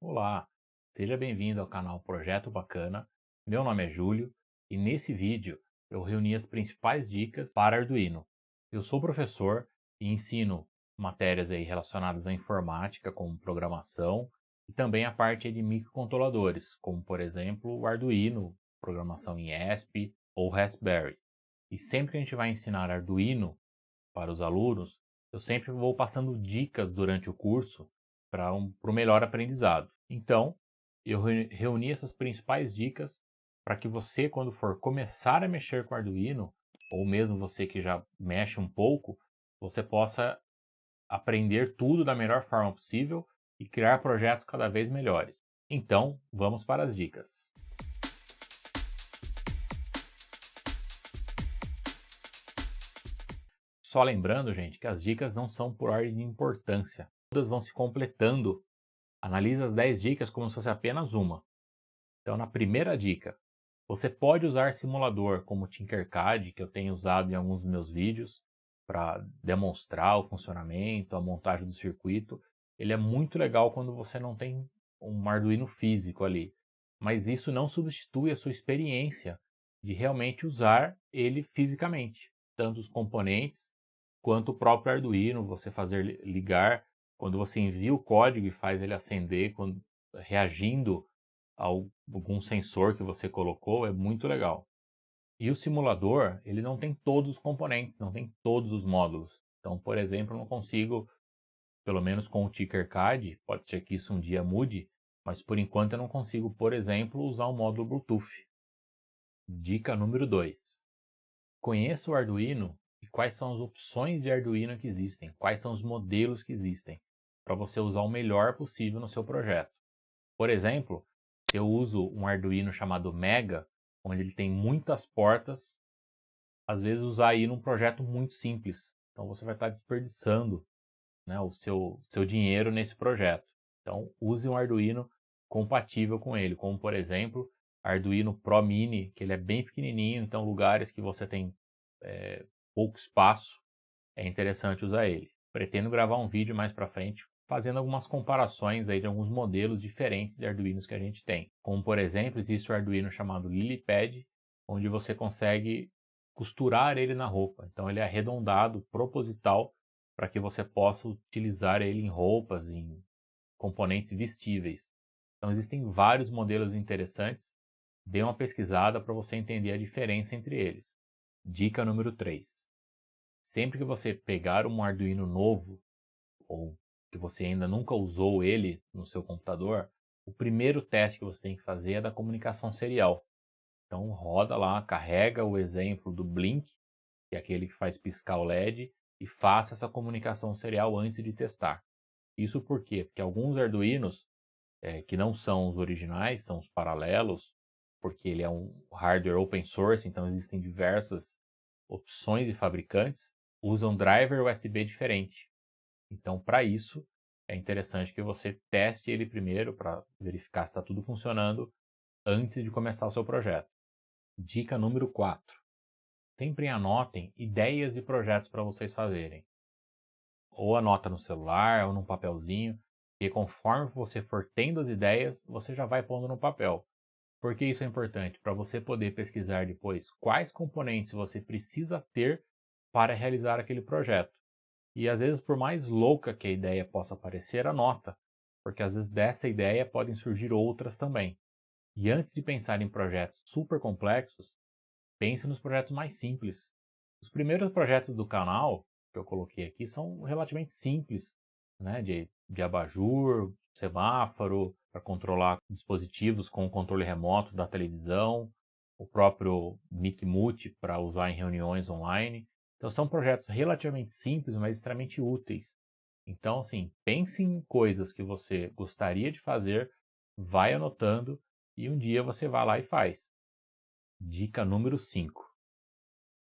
Olá, seja bem-vindo ao canal Projeto Bacana. Meu nome é Júlio e nesse vídeo eu reuni as principais dicas para Arduino. Eu sou professor e ensino matérias aí relacionadas à informática, como programação, e também a parte aí de microcontroladores, como por exemplo o Arduino, programação em ESP ou Raspberry. E sempre que a gente vai ensinar Arduino para os alunos, eu sempre vou passando dicas durante o curso para o melhor aprendizado. Então, eu reuni essas principais dicas para que você, quando for começar a mexer com Arduino, ou mesmo você que já mexe um pouco, você possa aprender tudo da melhor forma possível e criar projetos cada vez melhores. Então, vamos para as dicas. Só lembrando, gente, que as dicas não são por ordem de importância. Todas vão se completando. Analise as 10 dicas como se fosse apenas uma. Então, na primeira dica, você pode usar simulador como o Tinkercad, que eu tenho usado em alguns dos meus vídeos, para demonstrar o funcionamento, a montagem do circuito. Ele é muito legal quando você não tem um Arduino físico ali. Mas isso não substitui a sua experiência de realmente usar ele fisicamente. Tanto os componentes quanto o próprio Arduino, você fazer ligar, quando você envia o código e faz ele acender, reagindo a algum sensor que você colocou, é muito legal. E o simulador, ele não tem todos os componentes, não tem todos os módulos. Então, por exemplo, eu não consigo, pelo menos com o Tinkercad, pode ser que isso um dia mude, mas por enquanto eu não consigo, por exemplo, usar o módulo Bluetooth. Dica número 2. Conheça o Arduino e quais são as opções de Arduino que existem, quais são os modelos que existem, para você usar o melhor possível no seu projeto. Por exemplo, se eu uso um Arduino chamado Mega, onde ele tem muitas portas, às vezes usar aí num projeto muito simples. Então você vai estar desperdiçando, né, o seu dinheiro nesse projeto. Então use um Arduino compatível com ele, como por exemplo Arduino Pro Mini, que ele é bem pequenininho, então lugares que você tem pouco espaço, é interessante usar ele. Pretendo gravar um vídeo mais para frente fazendo algumas comparações aí de alguns modelos diferentes de Arduinos que a gente tem. Como por exemplo, existe o Arduino chamado LilyPad, onde você consegue costurar ele na roupa. Então ele é arredondado, proposital, para que você possa utilizar ele em roupas, em componentes vestíveis. Então existem vários modelos interessantes. Dê uma pesquisada para você entender a diferença entre eles. Dica número 3. Sempre que você pegar um Arduino novo, ou que você ainda nunca usou ele no seu computador, o primeiro teste que você tem que fazer é da comunicação serial. Então roda lá, carrega o exemplo do Blink, que é aquele que faz piscar o LED, e faça essa comunicação serial antes de testar. Isso por quê? Porque alguns Arduinos, que não são os originais, são os paralelos, porque ele é um hardware open source, então existem diversas opções de fabricantes, usam driver USB diferente. Então, para isso, é interessante que você teste ele primeiro para verificar se está tudo funcionando antes de começar o seu projeto. Dica número 4. Sempre anotem ideias e projetos para vocês fazerem. Ou anota no celular ou num papelzinho, e conforme você for tendo as ideias, você já vai pondo no papel. Por que isso é importante? Para você poder pesquisar depois quais componentes você precisa ter para realizar aquele projeto. E às vezes, por mais louca que a ideia possa parecer, anota, porque às vezes dessa ideia podem surgir outras também. E antes de pensar em projetos super complexos, pense nos projetos mais simples. Os primeiros projetos do canal que eu coloquei aqui são relativamente simples, né? De abajur, semáforo, para controlar dispositivos com o controle remoto da televisão, o próprio Micmute para usar em reuniões online. Então são projetos relativamente simples, mas extremamente úteis. Então, assim, pense em coisas que você gostaria de fazer, vai anotando e um dia você vai lá e faz. Dica número 5.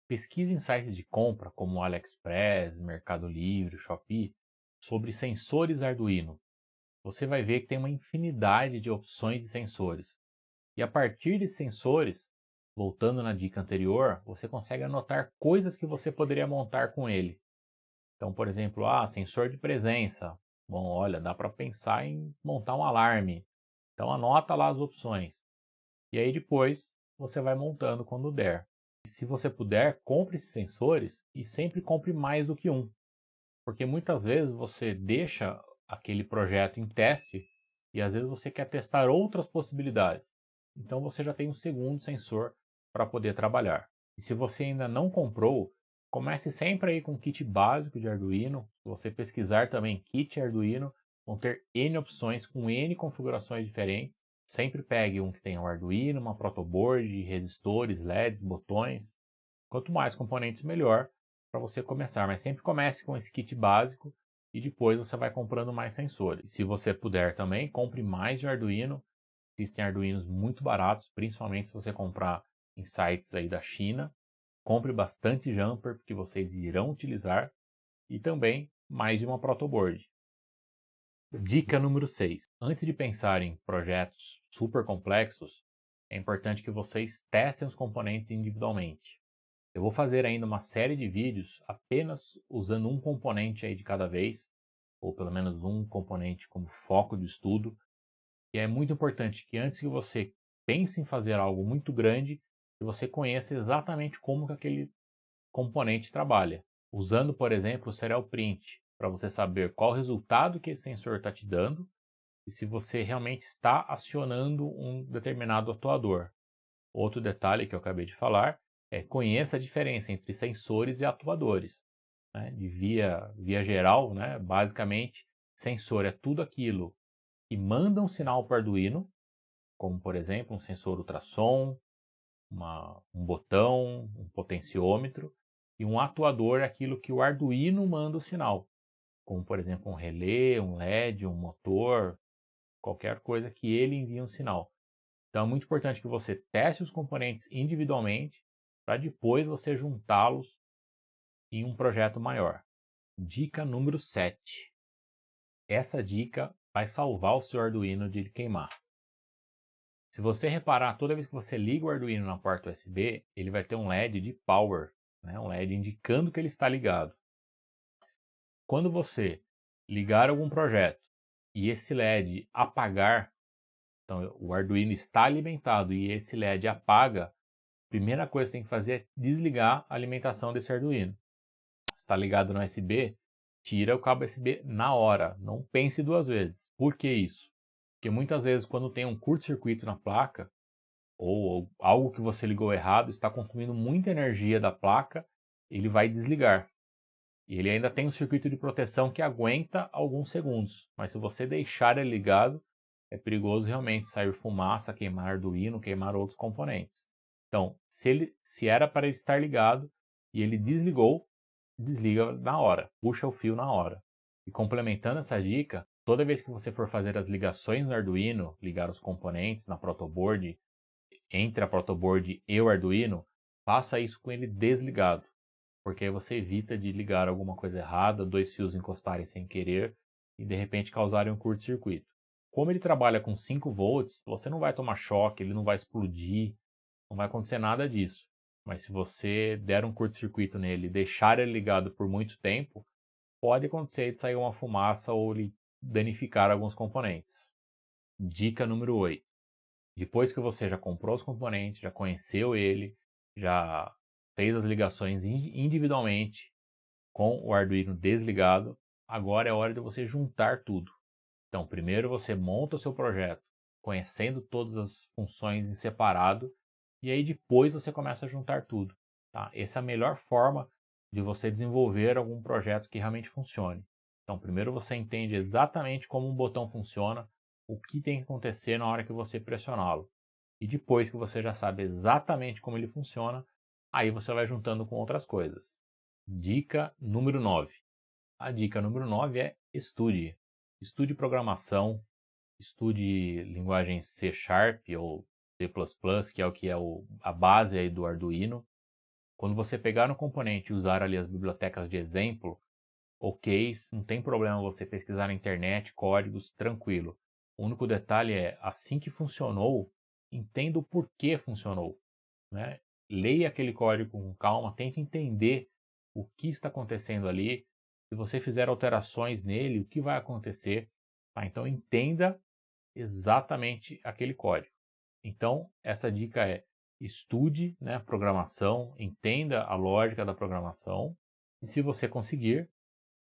Pesquise em sites de compra como AliExpress, Mercado Livre, Shopee sobre sensores Arduino. Você vai ver que tem uma infinidade de opções de sensores. E a partir de sensores, voltando na dica anterior, você consegue anotar coisas que você poderia montar com ele. Então, por exemplo, sensor de presença. Bom, olha, dá para pensar em montar um alarme. Então anota lá as opções. E aí depois você vai montando quando der. E se você puder, compre esses sensores e sempre compre mais do que um. Porque muitas vezes você deixa aquele projeto em teste e às vezes você quer testar outras possibilidades. Então você já tem um segundo sensor para poder trabalhar. E se você ainda não comprou, comece sempre aí com um kit básico de Arduino. Se você pesquisar também kit Arduino, vão ter N opções com N configurações diferentes. Sempre pegue um que tenha um Arduino, uma protoboard, resistores, LEDs, botões. Quanto mais componentes, melhor para você começar. Mas sempre comece com esse kit básico e depois você vai comprando mais sensores. Se você puder também, compre mais de Arduino. Existem Arduinos muito baratos, principalmente se você comprar em sites aí da China. Compre bastante jumper, porque vocês irão utilizar. E também mais de uma protoboard. Dica número 6. Antes de pensar em projetos super complexos, é importante que vocês testem os componentes individualmente. Eu vou fazer ainda uma série de vídeos apenas usando um componente aí de cada vez, ou pelo menos um componente como foco de estudo. E é muito importante que antes que você pense em fazer algo muito grande, que você conheça exatamente como que aquele componente trabalha. Usando, por exemplo, o serial print, para você saber qual resultado que esse sensor está te dando e se você realmente está acionando um determinado atuador. Outro detalhe que eu acabei de falar é conheça a diferença entre sensores e atuadores. Né? De via geral, né? Basicamente, sensor é tudo aquilo que manda um sinal para o Arduino, como por exemplo um sensor ultrassom, um botão, um potenciômetro, e um atuador é aquilo que o Arduino manda o sinal, como por exemplo um relé, um LED, um motor, qualquer coisa que ele envie um sinal. Então é muito importante que você teste os componentes individualmente para depois você juntá-los em um projeto maior. Dica número 7. Essa dica vai salvar o seu Arduino de queimar. Se você reparar, toda vez que você liga o Arduino na porta USB, ele vai ter um LED de power, né? Um LED indicando que ele está ligado. Quando você ligar algum projeto e esse LED apagar, então o Arduino está alimentado e esse LED apaga, a primeira coisa que tem que fazer é desligar a alimentação desse Arduino. Se está ligado no USB, tira o cabo USB na hora, não pense duas vezes. Por que isso? Porque muitas vezes quando tem um curto-circuito na placa, ou algo que você ligou errado está consumindo muita energia da placa, ele vai desligar. E ele ainda tem um circuito de proteção que aguenta alguns segundos, mas se você deixar ele ligado, é perigoso realmente sair fumaça, queimar Arduino, queimar outros componentes. Então, se era para ele estar ligado e ele desligou, desliga na hora, puxa o fio na hora. E complementando essa dica, toda vez que você for fazer as ligações no Arduino, ligar os componentes na protoboard, entre a protoboard e o Arduino, faça isso com ele desligado, porque aí você evita de ligar alguma coisa errada, dois fios encostarem sem querer e de repente causarem um curto-circuito. Como ele trabalha com 5 volts, você não vai tomar choque, ele não vai explodir, não vai acontecer nada disso. Mas se você der um curto-circuito nele e deixar ele ligado por muito tempo, pode acontecer de sair uma fumaça ou ele danificar alguns componentes. Dica número 8. Depois que você já comprou os componentes, já conheceu ele, já fez as ligações individualmente com o Arduino desligado, agora é hora de você juntar tudo. Então, primeiro você monta o seu projeto, conhecendo todas as funções em separado, e aí depois você começa a juntar tudo. Tá? Essa é a melhor forma de você desenvolver algum projeto que realmente funcione. Então, primeiro você entende exatamente como um botão funciona, o que tem que acontecer na hora que você pressioná-lo. E depois que você já sabe exatamente como ele funciona, aí você vai juntando com outras coisas. Dica número 9. A dica número 9 é estude. Estude programação, estude linguagem C Sharp ou C++, que é a base aí do Arduino. Quando você pegar no componente e usar ali as bibliotecas de exemplo, ok, não tem problema você pesquisar na internet, códigos, tranquilo. O único detalhe é, assim que funcionou, entenda o porquê funcionou. Né? Leia aquele código com calma, tente entender o que está acontecendo ali, Se você fizer alterações nele, o que vai acontecer? Tá? Então entenda exatamente aquele código. Então essa dica é: estude, né, a programação, entenda a lógica da programação e, se você conseguir,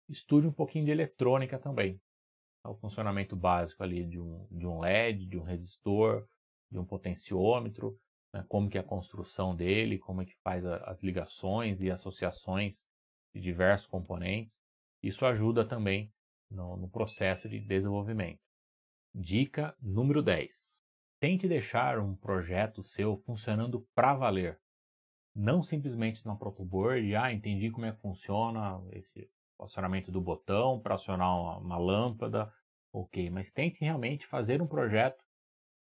estude um pouquinho de eletrônica também. O funcionamento básico ali de um LED, de um resistor, de um potenciômetro, né, como que é a construção dele, como é que faz as ligações e associações de diversos componentes. Isso ajuda também no processo de desenvolvimento. Dica número 10. Tente deixar um projeto seu funcionando para valer. Não simplesmente na protoboard, entendi como é que funciona esse acionamento do botão para acionar uma lâmpada, ok, mas tente realmente fazer um projeto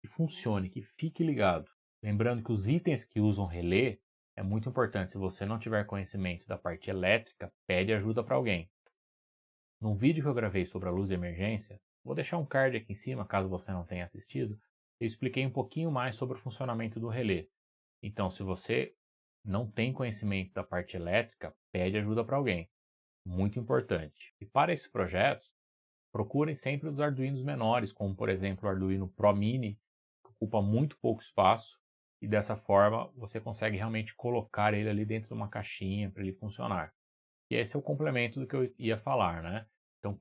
que funcione, que fique ligado. Lembrando que os itens que usam relé é muito importante. Se você não tiver conhecimento da parte elétrica, pede ajuda para alguém. Num vídeo que eu gravei sobre a luz de emergência, vou deixar um card aqui em cima caso você não tenha assistido, eu expliquei um pouquinho mais sobre o funcionamento do relé. Então, se você não tem conhecimento da parte elétrica, pede ajuda para alguém. Muito importante. E para esses projetos, procurem sempre os Arduinos menores, como por exemplo o Arduino Pro Mini, que ocupa muito pouco espaço, e dessa forma você consegue realmente colocar ele ali dentro de uma caixinha para ele funcionar. E esse é o complemento do que eu ia falar, né? Então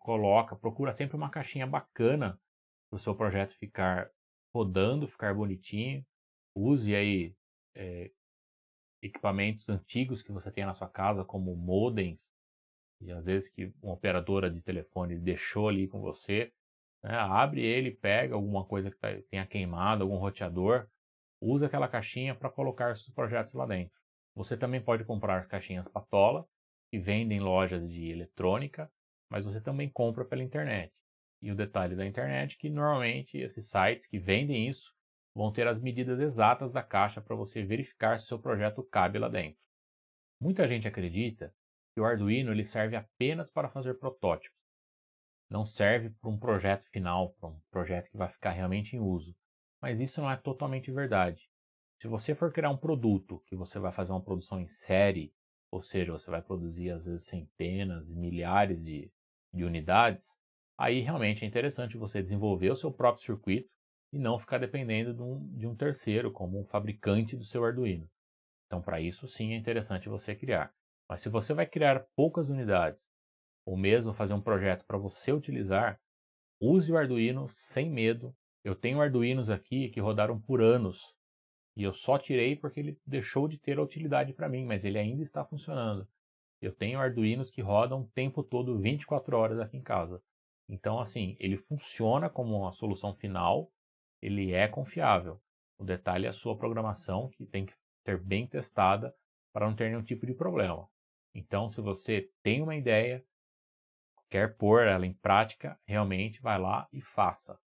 procura sempre uma caixinha bacana para o seu projeto ficar rodando, ficar bonitinho. Use aí equipamentos antigos que você tem na sua casa, como modems, e às vezes que uma operadora de telefone deixou ali com você, né? Abre ele, pega alguma coisa que tenha queimado, algum roteador, usa aquela caixinha para colocar seus projetos lá dentro. Você também pode comprar as caixinhas Patola, que vendem em lojas de eletrônica, mas você também compra pela internet. E o detalhe da internet é que normalmente esses sites que vendem isso vão ter as medidas exatas da caixa para você verificar se o seu projeto cabe lá dentro. Muita gente acredita que o Arduino ele serve apenas para fazer protótipos. Não serve para um projeto final, para um projeto que vai ficar realmente em uso. Mas isso não é totalmente verdade. Se você for criar um produto que você vai fazer uma produção em série, ou seja, você vai produzir às vezes centenas, milhares de unidades, aí realmente é interessante você desenvolver o seu próprio circuito e não ficar dependendo de um terceiro, como um fabricante do seu Arduino. Então, para isso sim é interessante você criar. Mas se você vai criar poucas unidades, ou mesmo fazer um projeto para você utilizar, use o Arduino sem medo. Eu tenho Arduinos aqui que rodaram por anos e eu só tirei porque ele deixou de ter utilidade para mim, mas ele ainda está funcionando. Eu tenho Arduinos que rodam o tempo todo, 24 horas aqui em casa. Então, assim, ele funciona como uma solução final, ele é confiável. O detalhe é a sua programação, que tem que ser bem testada para não ter nenhum tipo de problema. Então, se você tem uma ideia, quer pôr ela em prática, realmente vai lá e faça.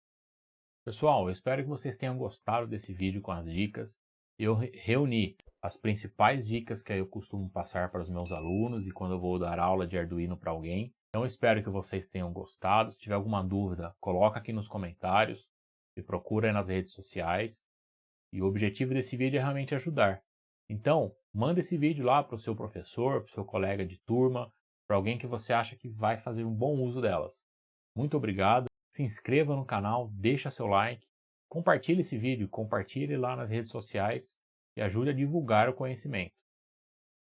Pessoal, eu espero que vocês tenham gostado desse vídeo com as dicas. Eu reuni as principais dicas que eu costumo passar para os meus alunos e quando eu vou dar aula de Arduino para alguém. Então eu espero que vocês tenham gostado. Se tiver alguma dúvida, coloca aqui nos comentários, me procura aí nas redes sociais. E o objetivo desse vídeo é realmente ajudar. Então, manda esse vídeo lá para o seu professor, para o seu colega de turma, para alguém que você acha que vai fazer um bom uso delas. Muito obrigado. Se inscreva no canal, deixa seu like, compartilhe esse vídeo, compartilhe lá nas redes sociais e ajude a divulgar o conhecimento.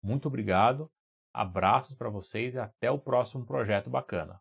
Muito obrigado, abraços para vocês e até o próximo projeto bacana.